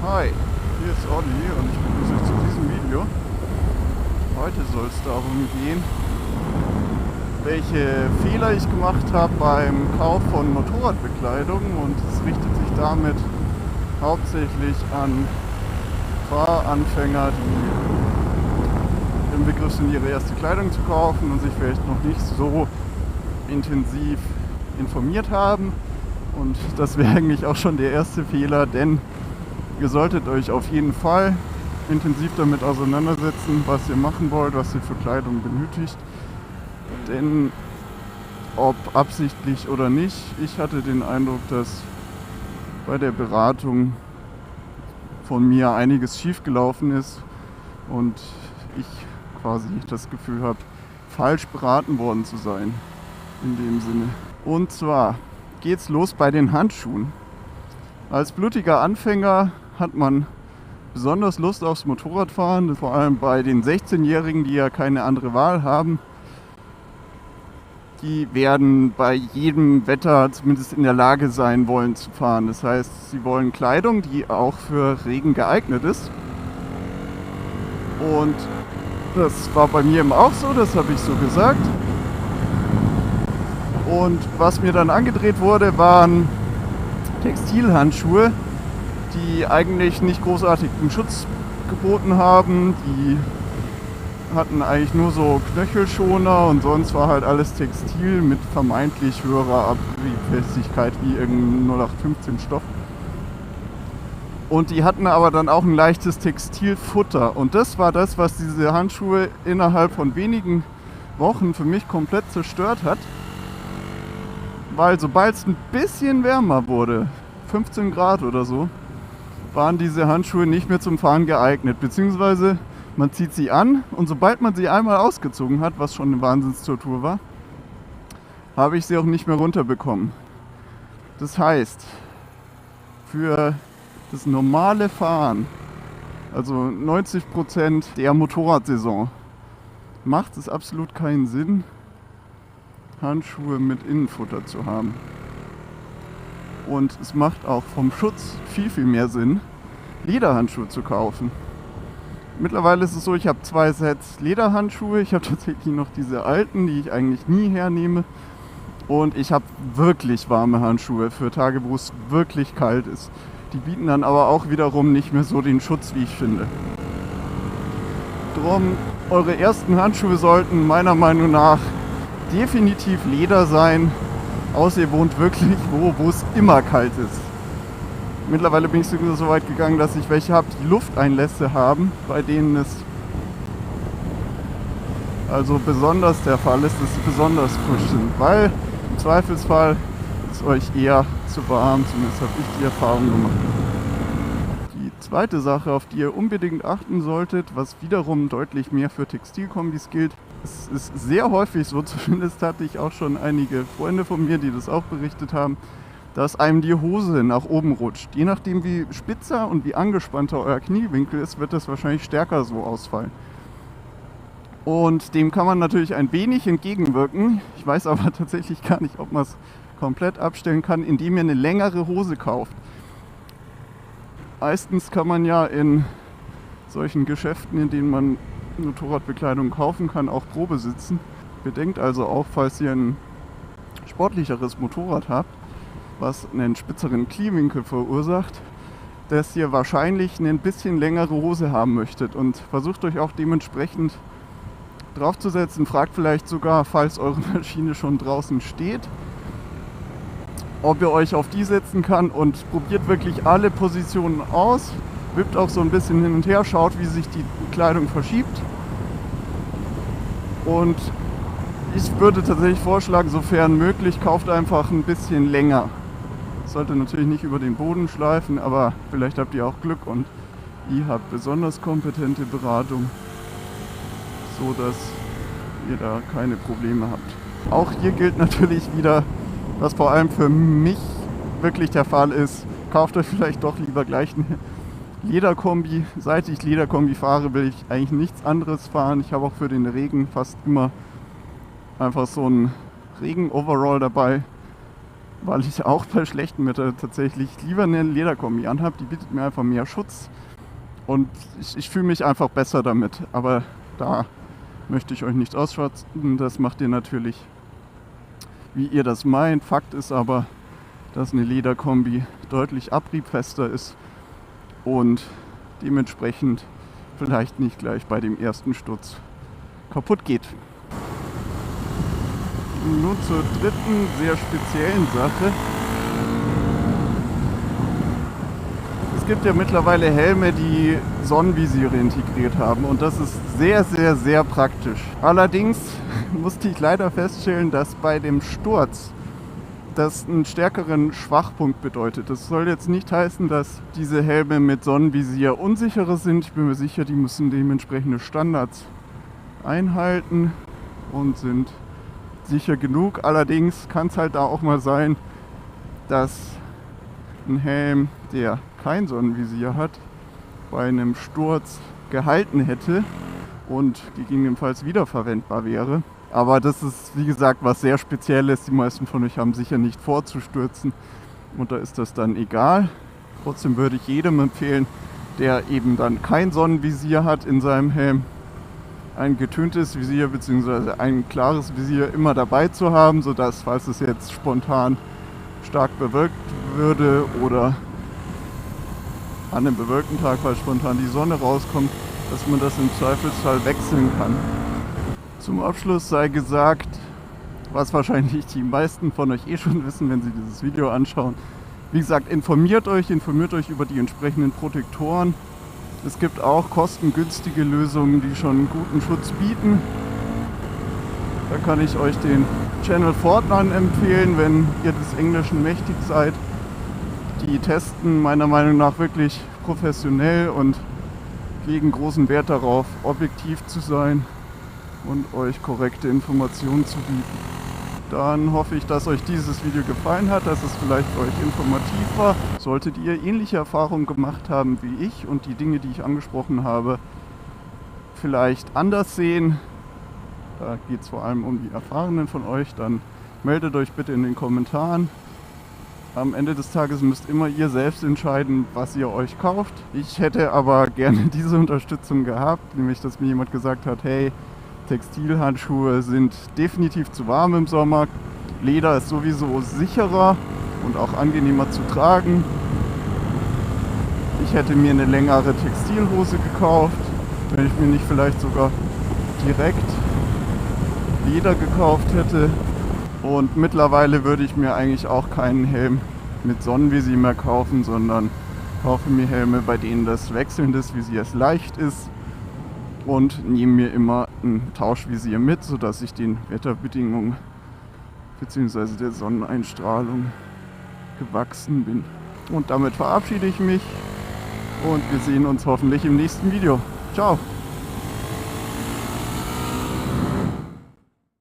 Hi, hier ist Olli und ich begrüße euch zu diesem Video. Heute soll es darum gehen, welche Fehler ich gemacht habe beim Kauf von Motorradbekleidung, und es richtet sich damit hauptsächlich an Fahranfänger, die im Begriff sind, ihre erste Kleidung zu kaufen und sich vielleicht noch nicht so intensiv informiert haben. Und das wäre eigentlich auch schon der erste Fehler, denn ihr solltet euch auf jeden Fall intensiv damit auseinandersetzen, was ihr machen wollt, was ihr für Kleidung benötigt. Denn ob absichtlich oder nicht, ich hatte den Eindruck, dass bei der Beratung von mir einiges schiefgelaufen ist und ich quasi das Gefühl habe, falsch beraten worden zu sein in dem Sinne. Und zwar geht's los bei den Handschuhen. Als blutiger Anfänger hat man besonders Lust aufs Motorradfahren, vor allem bei den 16-Jährigen, die ja keine andere Wahl haben. Die werden bei jedem Wetter zumindest in der Lage sein wollen zu fahren. Das heißt, sie wollen Kleidung, die auch für Regen geeignet ist. Und das war bei mir eben auch so, das habe ich so gesagt. Und was mir dann angedreht wurde, waren Textilhandschuhe, die eigentlich nicht großartigen Schutz geboten haben. Die hatten eigentlich nur so Knöchelschoner und sonst war halt alles Textil mit vermeintlich höherer Abriebfestigkeit wie irgendein 0815 Stoff. Und die hatten aber dann auch ein leichtes Textilfutter. Und das war das, was diese Handschuhe innerhalb von wenigen Wochen für mich komplett zerstört hat. Weil sobald es ein bisschen wärmer wurde, 15 Grad oder so, waren diese Handschuhe nicht mehr zum Fahren geeignet. Beziehungsweise man zieht sie an und sobald man sie einmal ausgezogen hat, was schon eine Wahnsinnstortur war, habe ich sie auch nicht mehr runterbekommen. Das heißt, für das normale Fahren, also 90% der Motorradsaison, macht es absolut keinen Sinn, Handschuhe mit Innenfutter zu haben. Und es macht auch vom Schutz viel, viel mehr Sinn, Lederhandschuhe zu kaufen. Mittlerweile ist es so, ich habe 2 Sets Lederhandschuhe. Ich habe tatsächlich noch diese alten, die ich eigentlich nie hernehme. Und ich habe wirklich warme Handschuhe für Tage, wo es wirklich kalt ist. Die bieten dann aber auch wiederum nicht mehr so den Schutz, wie ich finde. Drum, eure ersten Handschuhe sollten meiner Meinung nach definitiv Leder sein, außer ihr wohnt wirklich wo es immer kalt ist. Mittlerweile bin ich sogar so weit gegangen, dass ich welche habe, die Lufteinlässe haben, bei denen es also besonders der Fall ist, dass sie besonders frisch sind, weil im Zweifelsfall ist euch eher zu warm, zumindest habe ich die Erfahrung gemacht. Die zweite Sache, auf die ihr unbedingt achten solltet, was wiederum deutlich mehr für Textilkombis gilt, es ist sehr häufig so, zumindest hatte ich auch schon einige Freunde von mir, die das auch berichtet haben, dass einem die Hose nach oben rutscht. Je nachdem wie spitzer und wie angespannter euer Kniewinkel ist, wird das wahrscheinlich stärker so ausfallen. Und dem kann man natürlich ein wenig entgegenwirken. Ich weiß aber tatsächlich gar nicht, ob man es komplett abstellen kann, indem ihr eine längere Hose kauft. Meistens kann man ja in solchen Geschäften, in denen man Motorradbekleidung kaufen kann, auch Probe sitzen. Bedenkt also auch, falls ihr ein sportlicheres Motorrad habt, was einen spitzeren Kniewinkel verursacht, dass ihr wahrscheinlich eine ein bisschen längere Hose haben möchtet, und versucht euch auch dementsprechend draufzusetzen. Fragt vielleicht sogar, falls eure Maschine schon draußen steht, ob ihr euch auf die setzen kann, und probiert wirklich alle Positionen aus. Wippt auch so ein bisschen hin und her, schaut, wie sich die Kleidung verschiebt. Und ich würde tatsächlich vorschlagen, sofern möglich, kauft einfach ein bisschen länger. Sollte natürlich nicht über den Boden schleifen, aber vielleicht habt ihr auch Glück und ihr habt besonders kompetente Beratung, so dass ihr da keine Probleme habt. Auch hier gilt natürlich wieder, was vor allem für mich wirklich der Fall ist: Kauft euch vielleicht doch lieber gleich eine Lederkombi. Seit ich Lederkombi fahre, will ich eigentlich nichts anderes fahren. Ich habe auch für den Regen fast immer einfach so einen Regen-Overall dabei. weil ich auch bei schlechtem Wetter tatsächlich lieber eine Lederkombi anhabe. Die bietet mir einfach mehr Schutz und ich fühle mich einfach besser damit. Aber da möchte ich euch nicht ausschwatzen, das macht ihr natürlich, wie ihr das meint. Fakt ist aber, dass eine Lederkombi deutlich abriebfester ist und dementsprechend vielleicht nicht gleich bei dem ersten Sturz kaputt geht. Nun zur dritten, sehr speziellen Sache. Es gibt ja mittlerweile Helme, die Sonnenvisiere integriert haben und das ist sehr, sehr, sehr praktisch. Allerdings musste ich leider feststellen, dass bei dem Sturz das einen stärkeren Schwachpunkt bedeutet. Das soll jetzt nicht heißen, dass diese Helme mit Sonnenvisier unsicherer sind. Ich bin mir sicher, die müssen dementsprechende Standards einhalten und sind sicher genug. Allerdings kann es halt da auch mal sein, dass ein Helm, der kein Sonnenvisier hat, bei einem Sturz gehalten hätte und gegebenenfalls wiederverwendbar wäre. Aber das ist, wie gesagt, was sehr Spezielles. Die meisten von euch haben sicher nicht vorzustürzen und da ist das dann egal. Trotzdem würde ich jedem empfehlen, der eben dann kein Sonnenvisier hat in seinem Helm, ein getöntes Visier bzw. ein klares Visier immer dabei zu haben, sodass, falls es jetzt spontan stark bewölkt würde oder an einem bewölkten Tag, weil spontan die Sonne rauskommt, dass man das im Zweifelsfall wechseln kann. Zum Abschluss sei gesagt, was wahrscheinlich die meisten von euch eh schon wissen, wenn sie dieses Video anschauen. Wie gesagt, informiert euch über die entsprechenden Protektoren. Es gibt auch kostengünstige Lösungen, die schon guten Schutz bieten. Da kann ich euch den Channel Fortnite empfehlen, wenn ihr des Englischen mächtig seid. Die testen meiner Meinung nach wirklich professionell und legen großen Wert darauf, objektiv zu sein und euch korrekte Informationen zu bieten. Dann hoffe ich, dass euch dieses Video gefallen hat, dass es vielleicht für euch informativ war. Solltet ihr ähnliche Erfahrungen gemacht haben wie ich und die Dinge, die ich angesprochen habe, vielleicht anders sehen, da geht es vor allem um die Erfahrenen von euch, dann meldet euch bitte in den Kommentaren. Am Ende des Tages müsst immer ihr selbst entscheiden, was ihr euch kauft. Ich hätte aber gerne diese Unterstützung gehabt, nämlich dass mir jemand gesagt hat, hey, Textilhandschuhe sind definitiv zu warm im Sommer. Leder ist sowieso sicherer und auch angenehmer zu tragen. Ich hätte mir eine längere Textilhose gekauft, wenn ich mir nicht vielleicht sogar direkt Leder gekauft hätte. Und mittlerweile würde ich mir eigentlich auch keinen Helm mit Sonnenvisier mehr kaufen, sondern kaufe mir Helme, bei denen das Wechseln des Visiers leicht ist. Und nehme mir immer ein Tauschvisier mit, sodass ich den Wetterbedingungen bzw. der Sonneneinstrahlung gewachsen bin. Und damit verabschiede ich mich und wir sehen uns hoffentlich im nächsten Video. Ciao!